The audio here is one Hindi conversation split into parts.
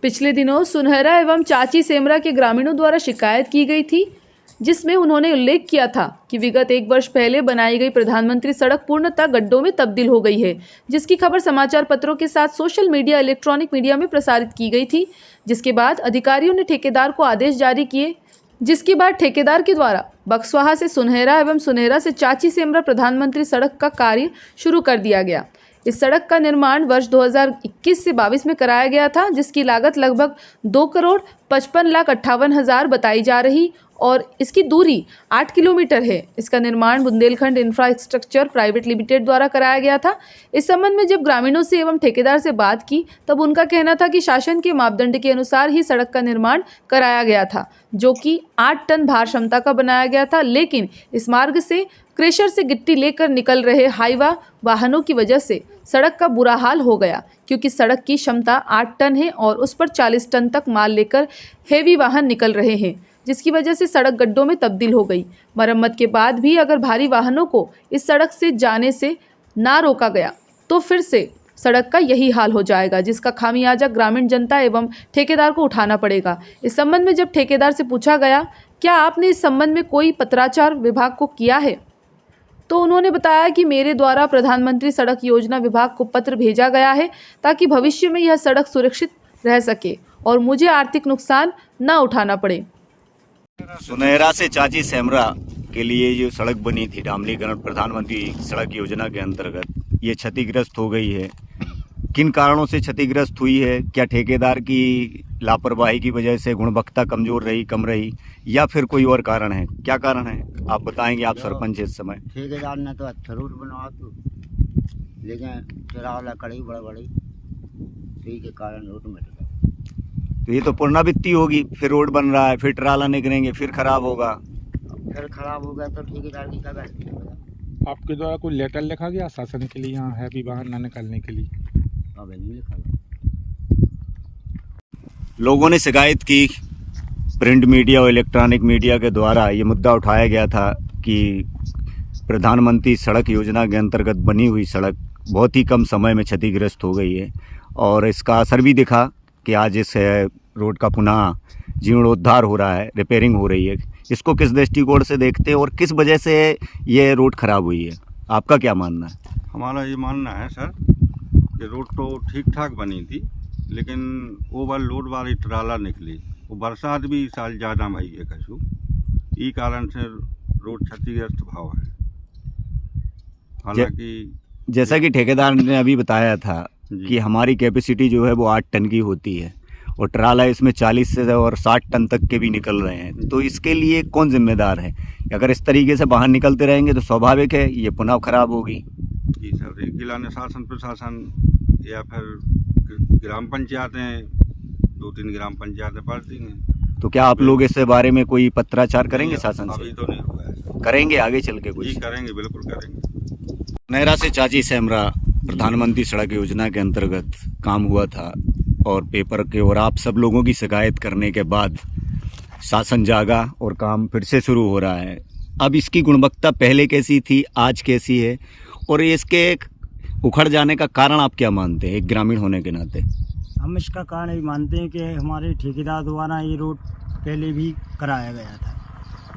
पिछले दिनों सुनहरा एवं चाची सेमरा के ग्रामीणों द्वारा शिकायत की गई थी, जिसमें उन्होंने उल्लेख किया था कि विगत 1 वर्ष पहले बनाई गई प्रधानमंत्री सड़क पूर्णतः गड्ढों में तब्दील हो गई है, जिसकी खबर समाचार पत्रों के साथ सोशल मीडिया, इलेक्ट्रॉनिक मीडिया में प्रसारित की गई थी। जिसके बाद अधिकारियों ने ठेकेदार को आदेश जारी किए, जिसके बाद ठेकेदार के द्वारा बक्सवाहा से सुनहरा एवं सुनहरा से चाची सेमरा प्रधानमंत्री सड़क का कार्य शुरू कर दिया गया। इस सड़क का निर्माण वर्ष 2021 से 22 में कराया गया था, जिसकी लागत लगभग 2,55,58,000 बताई जा रही और इसकी दूरी 8 किलोमीटर है। इसका निर्माण बुंदेलखंड इंफ्रास्ट्रक्चर प्राइवेट लिमिटेड द्वारा कराया गया था। इस संबंध में जब ग्रामीणों से एवं ठेकेदार से बात की, तब उनका कहना था कि शासन के मापदंड के अनुसार ही सड़क का निर्माण कराया गया था, जो कि 8 टन भार क्षमता का बनाया गया था। लेकिन इस मार्ग से क्रेशर से गिट्टी लेकर निकल रहे हाईवा वाहनों की वजह से सड़क का बुरा हाल हो गया, क्योंकि सड़क की क्षमता 8 टन है और उस पर 40 टन तक माल लेकर हेवी वाहन निकल रहे हैं, जिसकी वजह से सड़क गड्ढों में तब्दील हो गई। मरम्मत के बाद भी अगर भारी वाहनों को इस सड़क से जाने से ना रोका गया तो फिर से सड़क का यही हाल हो जाएगा, जिसका खामियाजा ग्रामीण जनता एवं ठेकेदार को उठाना पड़ेगा। इस संबंध में जब ठेकेदार से पूछा गया, क्या आपने इस संबंध में कोई पत्राचार विभाग को किया है, तो उन्होंने बताया कि मेरे द्वारा प्रधानमंत्री सड़क योजना विभाग को पत्र भेजा गया है, ताकि भविष्य में यह सड़क सुरक्षित रह सके और मुझे आर्थिक नुकसान न उठाना पड़े। सुनहरा से चाची सेमरा के लिए जो सड़क बनी थी डामरीकरण प्रधानमंत्री सड़क योजना के अंतर्गत, ये क्षतिग्रस्त हो गई है। किन कारणों से क्षतिग्रस्त हुई है? क्या ठेकेदार की लापरवाही की वजह से गुणवत्ता कमजोर रही, कम रही, या फिर कोई और कारण है? क्या कारण है आप बताएंगे, आप सरपंच इस समय। ठेकेदार ने तो अच्छा रोड बनवा तो, लेकिन चरावला कड़ी बड़ी सही के कारण रोड मिट गया। तो ये तो पुनरावृत्ति होगी, फिर रोड बन रहा है, फिर ट्राला निकलेंगे, फिर खराब होगा। फिर खराब हो गया तो ठेकेदार की क्या गलती है? आपके द्वारा कोई लेटर लिखा गया शासन के लिए यहाँ हैवी वाहन न निकलने के लिए? अब नहीं लिखा गया। लोगों ने शिकायत की, प्रिंट मीडिया और इलेक्ट्रॉनिक मीडिया के द्वारा ये मुद्दा उठाया गया था कि प्रधानमंत्री सड़क योजना के अंतर्गत बनी हुई सड़क बहुत ही कम समय में क्षतिग्रस्त हो गई है, और इसका असर भी दिखा कि आज इस रोड का पुनः जीर्णोद्धार हो रहा है, रिपेयरिंग हो रही है। इसको किस दृष्टिकोण से देखते हैं और किस वजह से ये रोड खराब हुई है? आपका क्या मानना है? हमारा ये मानना है सर कि रोड तो ठीक ठाक बनी थी, लेकिन ओवरलोड वाली ट्राला निकली, वो बरसात भी इस साल ज़्यादा भई है कछु, ई कारण से रोड क्षतिग्रस्त भाव है। हालांकि जैसा कि ठेकेदार ने अभी बताया था कि हमारी कैपेसिटी जो है वो 8 टन की होती है और ट्राला इसमें 40 से और 60 टन तक के भी निकल रहे हैं, तो इसके लिए कौन जिम्मेदार है? अगर इस तरीके से बाहर निकलते रहेंगे तो स्वाभाविक है ये पुनः खराब होगी। जी सर, जिला शासन प्रशासन या फिर ग्राम पंचायतें, 2-3 ग्राम पंचायतें पड़ती हैं। तो क्या आप लोग इस बारे में कोई पत्राचार करेंगे शासन से? अभी तो नहीं हुआ है सर। करेंगे आगे चल के कुछ? जी करेंगे, बिल्कुल करेंगे। सुनहरा से चाची सेमरा प्रधानमंत्री सड़क योजना के अंतर्गत काम हुआ था और पेपर के और आप सब लोगों की शिकायत करने के बाद शासन जागा और काम फिर से शुरू हो रहा है। अब इसकी गुणवत्ता पहले कैसी थी, आज कैसी है, और इसके उखड़ जाने का कारण आप क्या मानते हैं एक ग्रामीण होने के नाते? हम इसका कारण ये मानते हैं कि हमारे ठेकेदार द्वारा ये रोड पहले भी कराया गया था,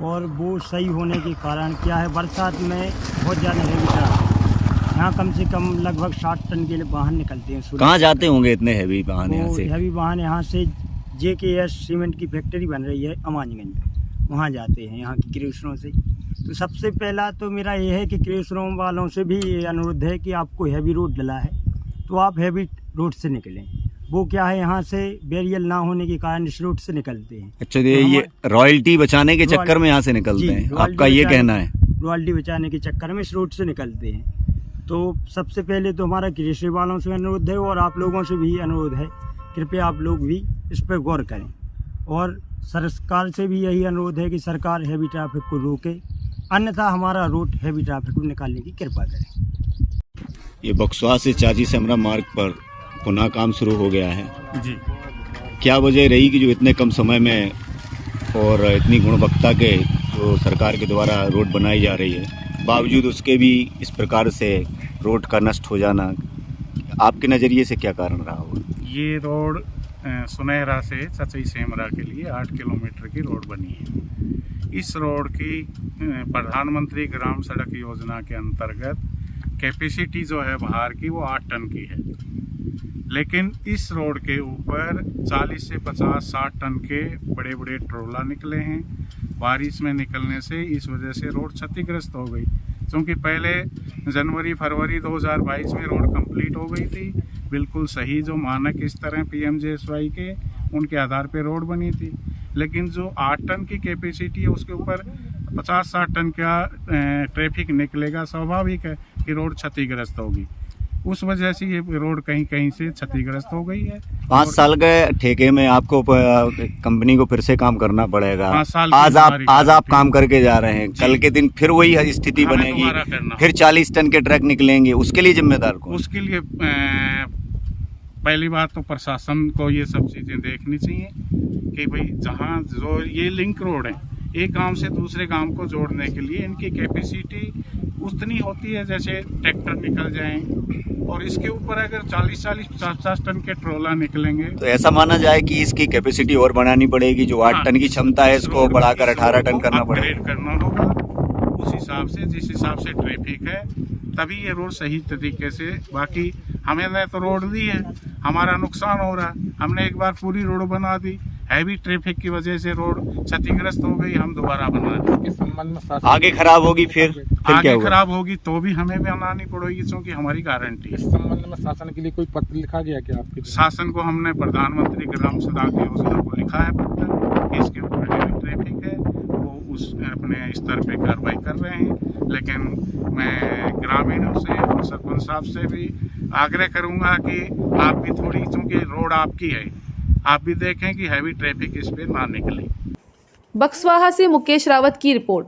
और वो सही होने के कारण क्या है, बरसात में बहुत ज़्यादा हेवी ट्रैफिक, यहाँ कम से कम लगभग 60 टन के लिए वाहन निकलते हैं। कहाँ जाते होंगे इतने हैवी वाहन यहाँ से? हैवी वाहन यहाँ से JKS सीमेंट की फैक्ट्री बन रही है अमानगंज, वहाँ जाते हैं यहाँ की क्रेशरों से। तो सबसे पहला तो मेरा ये है कि क्रेशरों वालों से भी ये अनुरोध है कि आपको हैवी रोड डला है तो आप हैवी रोड से निकलें। वो क्या है, यहाँ से बैरियर ना होने के कारण इस रोड से निकलते हैं। अच्छा, ये रॉयल्टी बचाने के चक्कर में यहाँ से निकलते हैं, आपका ये कहना है? रॉयल्टी बचाने के चक्कर में इस रोड से निकलते हैं। तो सबसे पहले तो हमारा कृषि वालों से अनुरोध है और आप लोगों से भी अनुरोध है, कृपया आप लोग भी इस पर गौर करें, और सरकार से भी यही अनुरोध है कि सरकार हैवी ट्रैफिक को रोके, अन्यथा हमारा रूट हैवी ट्रैफिक को निकालने की कृपा करें। ये बक्सवाहा से चाची सेमरा मार्ग पर पुनः काम शुरू हो गया है जी। क्या वजह रही कि जो इतने कम समय में और इतनी गुणवत्ता के जो सरकार के द्वारा रोड बनाई जा रही है, बावजूद उसके भी इस प्रकार से रोड का नष्ट हो जाना, आपके नज़रिए से क्या कारण रहा होगा? ये रोड सुनहरा से चचई सेमरा के लिए 8 किलोमीटर की रोड बनी है। इस रोड की प्रधानमंत्री ग्राम सड़क योजना के अंतर्गत कैपेसिटी जो है बाहर की वो 8 टन की है, लेकिन इस रोड के ऊपर 40 से 50-60 टन के बड़े बड़े ट्रोला निकले हैं। बारिश में निकलने से इस वजह से रोड क्षतिग्रस्त हो गई, क्योंकि पहले जनवरी फरवरी 2022 में रोड कंप्लीट हो गई थी, बिल्कुल सही जो मानक स्तर हैं PMJSY के उनके आधार पे रोड बनी थी। लेकिन जो 8 टन की कैपेसिटी है उसके ऊपर 50-60 टन का ट्रैफिक निकलेगा, स्वाभाविक है कि रोड क्षतिग्रस्त होगी। उस वजह से ये रोड कहीं कहीं से क्षतिग्रस्त हो गई है। 5 साल के ठेके में आपको कंपनी को फिर से काम करना पड़ेगा। 5 साल की आज आप काम करके जा रहे हैं, कल के दिन फिर वही स्थिति हमें बनेगी, दोबारा करना। फिर 40 टन के ट्रक निकलेंगे, उसके लिए जिम्मेदार कौन? उसके लिए पहली बात तो प्रशासन को ये सब चीज़ें देखनी चाहिए कि भाई जहाँ जो ये लिंक रोड है, एक गांव से दूसरे गांव को जोड़ने के लिए इनकी कैपेसिटी उतनी होती है जैसे ट्रैक्टर निकल जाएं, और इसके ऊपर अगर 40-40, 50-50 टन के ट्रोला निकलेंगे तो ऐसा माना जाए कि इसकी कैपेसिटी और बढ़ानी पड़ेगी, जो 8 टन की क्षमता है इसको बढ़ाकर 18 टन करना पड़ेगा। अपग्रेड करना होगा उस हिसाब से, जिस हिसाब से ट्रैफिक है, तभी ये रोड सही तरीके से। बाकी हमें तो रोड दी है, हमारा नुकसान हो रहा है। हमने एक बार पूरी रोड बना दी, हैवी ट्रैफिक की वजह से रोड क्षतिग्रस्त हो गई, हम दोबारा बना दी। इस संबंध में आगे खराब होगी फिर क्या आगे होगा? खराब होगी तो भी हमें बनानी पड़ेगी, क्योंकि हमारी गारंटी इस है। संबंध में शासन के लिए कोई पत्र लिखा गया क्या आपके? शासन को हमने प्रधानमंत्री ग्राम सड़क योजना को लिखा है पत्र कि इसके ऊपर हैवी ट्रैफिक है, वो उस अपने स्तर पे कार्रवाई कर रहे हैं। लेकिन मैं ग्रामीणों से और सरपंच साहब से भी आग्रह करूंगा कि आप भी थोड़ी, क्योंकि रोड आपकी है, आप भी देखें कि हैवी ट्रैफिक इस पे ना निकले। बक्सवाहा से मुकेश रावत की रिपोर्ट।